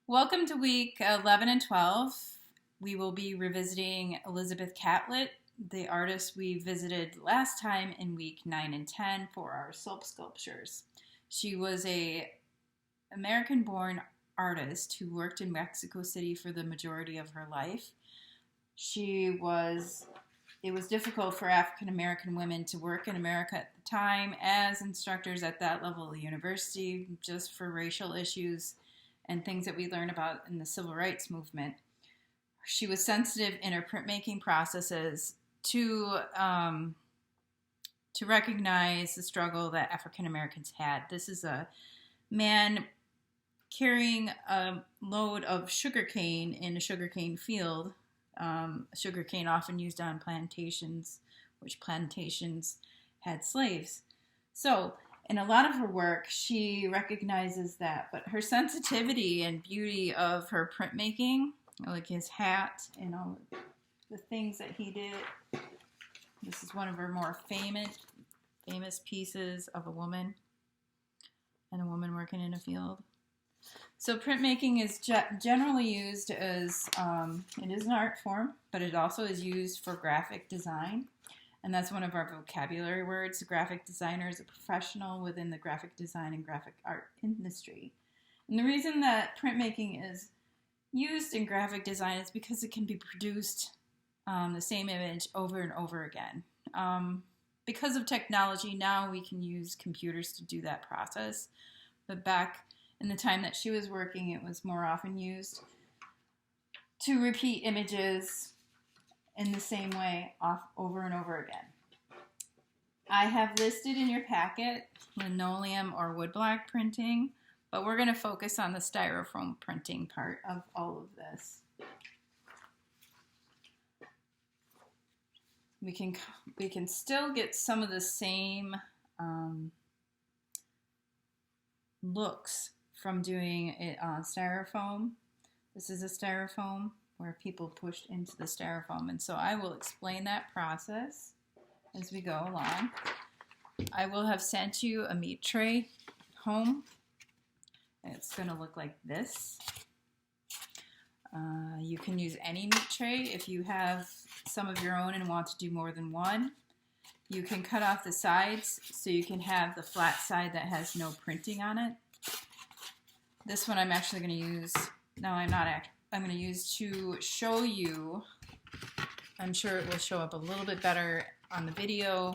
Welcome to week 11 and 12. We will be revisiting Elizabeth Catlett, the artist we visited last time in week 9 and 10 for our soap sculptures. She was a American-born artist who worked in Mexico City for the majority of her life. It was difficult for African American women to work in America at the time as instructors at that level of the university, just for racial issues and things that we learn about in the civil rights movement. She was sensitive in her printmaking processes to recognize the struggle that African Americans had. This is a man carrying a load of sugarcane in a sugarcane field. Sugarcane often used on plantations, which plantations had slaves. So in a lot of her work, she recognizes that, but her sensitivity and beauty of her printmaking, like his hat and all the things that he did. This is one of her more famous pieces of a woman and a woman working in a field. So printmaking is generally used as, it is an art form, but it also is used for graphic design. And that's one of our vocabulary words. A graphic designer is a professional within the graphic design and graphic art industry. And the reason that printmaking is used in graphic design is because it can be produced the same image over and over again. Because of technology, now we can use computers to do that process. But back in the time that she was working, it was more often used to repeat images in the same way over and over again. I have listed in your packet linoleum or woodblock printing, but we're going to focus on the styrofoam printing part of all of this. We can still get some of the same looks from doing it on styrofoam. This is a styrofoam where people pushed into the styrofoam. And so I will explain that process as we go along. I will have sent you a meat tray home. It's going to look like this. You can use any meat tray if you have some of your own and want to do more than one. You can cut off the sides so you can have the flat side that has no printing on it. This one I'm actually going to use, no, I'm not actually. I'm going to use to show you. I'm sure it will show up a little bit better on the video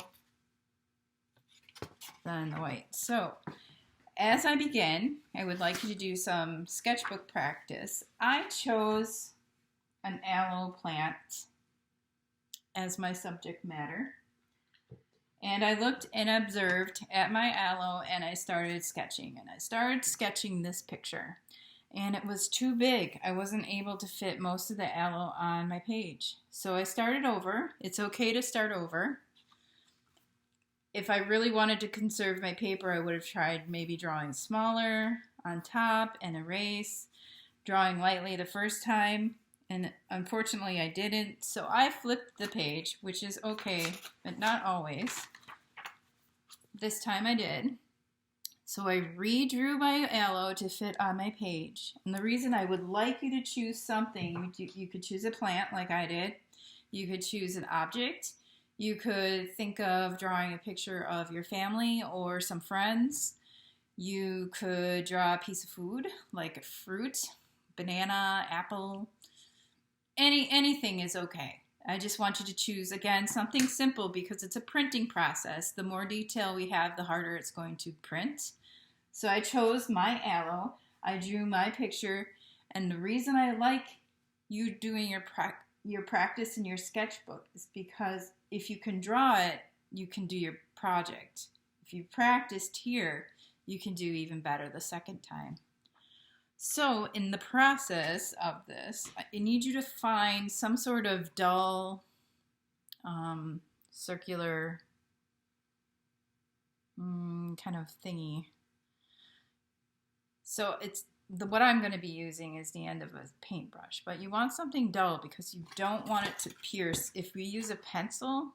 than the white. So as I begin, I would like you to do some sketchbook practice. I chose an aloe plant as my subject matter. And I looked and observed at my aloe and I started sketching. And I started sketching this picture. And it was too big. I wasn't able to fit most of the aloe on my page. So I started over. It's okay to start over. If I really wanted to conserve my paper, I would have tried maybe drawing smaller on top and erase, drawing lightly the first time. And unfortunately, I didn't. So I flipped the page, which is okay, but not always. This time I did. So I redrew my aloe to fit on my page. And the reason I would like you to choose something, you could choose a plant like I did. You could choose an object. You could think of drawing a picture of your family or some friends. You could draw a piece of food like a fruit, banana, apple. Anything is okay. I just want you to choose, again, something simple because it's a printing process. The more detail we have, the harder it's going to print. So I chose my aloe, I drew my picture, and the reason I like you doing your practice in your sketchbook is because if you can draw it, you can do your project. If you practiced here, you can do even better the second time. So in the process of this, I need you to find some sort of dull, circular kind of thingy. So what I'm going to be using is the end of a paintbrush, but you want something dull because you don't want it to pierce. If we use a pencil,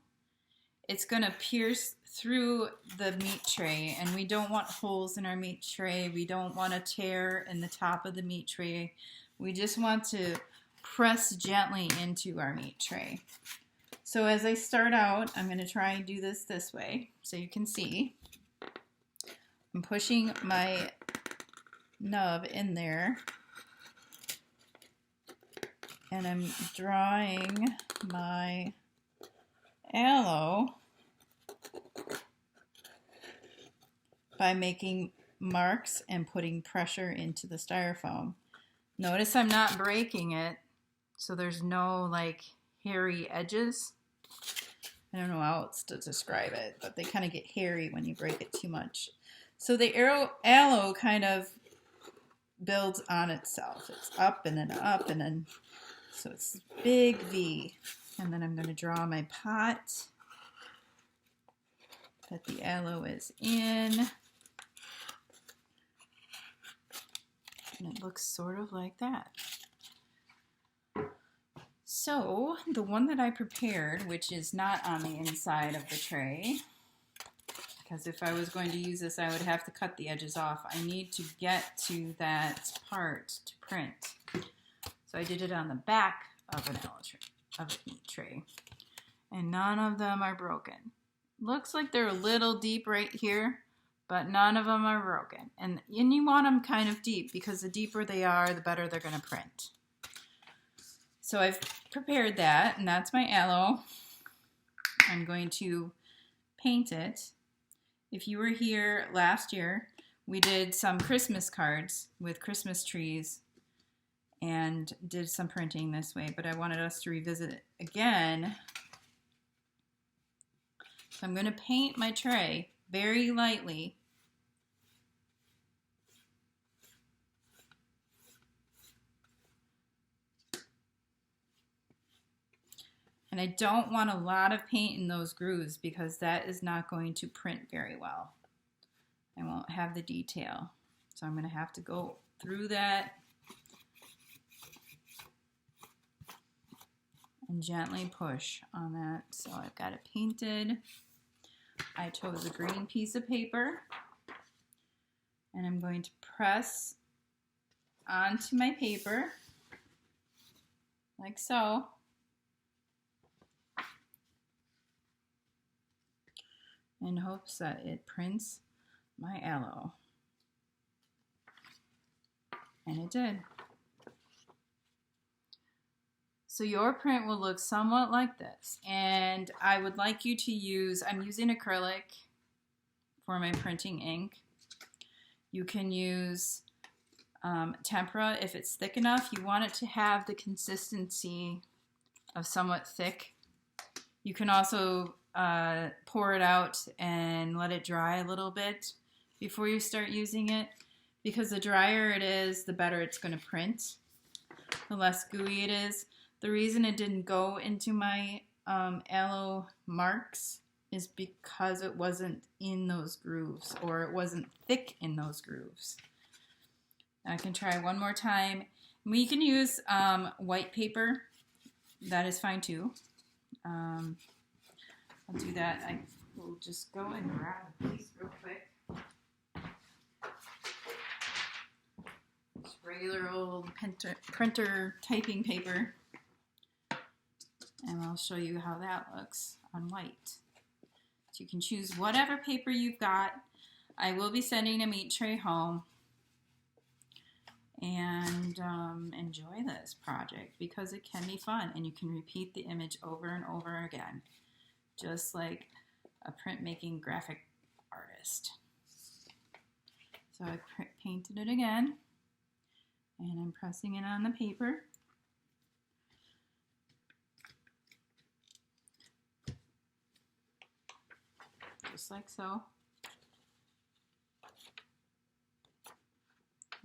it's going to pierce through the meat tray, and we don't want holes in our meat tray. We don't want a tear in the top of the meat tray. We just want to press gently into our meat tray. So as I start out, I'm going to try and do this way so you can see. I'm pushing my nub in there, and I'm drawing my aloe by making marks and putting pressure into the styrofoam. Notice I'm not breaking it, so there's no like hairy edges. I don't know how else to describe it, but they kind of get hairy when you break it too much. So the aloe kind of builds on itself. It's up and then up and then, so it's big V. And then I'm going to draw my pot that the aloe is in. And it looks sort of like that. So the one that I prepared, which is not on the inside of the tray, because if I was going to use this, I would have to cut the edges off. I need to get to that part to print. So I did it on the back of an aloe tray, of a meat tray. And none of them are broken. Looks like they're a little deep right here, but none of them are broken. And you want them kind of deep, because the deeper they are, the better they're going to print. So I've prepared that, and that's my aloe. I'm going to paint it. If you were here last year, we did some Christmas cards with Christmas trees and did some printing this way, but I wanted us to revisit it again. So I'm going to paint my tray very lightly. And I don't want a lot of paint in those grooves because that is not going to print very well. I won't have the detail. So I'm going to have to go through that and gently push on that. So I've got it painted. I chose a green piece of paper, and I'm going to press onto my paper like so. In hopes that it prints my aloe. And it did. So your print will look somewhat like this. And I would like you to use, I'm using acrylic for my printing ink. You can use tempera if it's thick enough. You want it to have the consistency of somewhat thick. You can also pour it out and let it dry a little bit before you start using it, because the drier it is, the better it's going to print, the less gooey it is. The reason it didn't go into my aloe marks is because it wasn't in those grooves, or it wasn't thick in those grooves. I can try one more time. We can use white paper. That is fine too. I'll do that. I will just go and grab a piece real quick. Just regular old printer typing paper. And I'll show you how that looks on white. So you can choose whatever paper you've got. I will be sending a meat tray home. And enjoy this project because it can be fun, and you can repeat the image over and over again, just like a printmaking graphic artist. So I painted it again, and I'm pressing it on the paper. Just like so.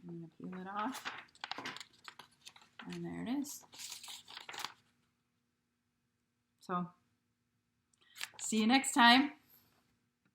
I'm going to peel it off, and there it is. So, see you next time.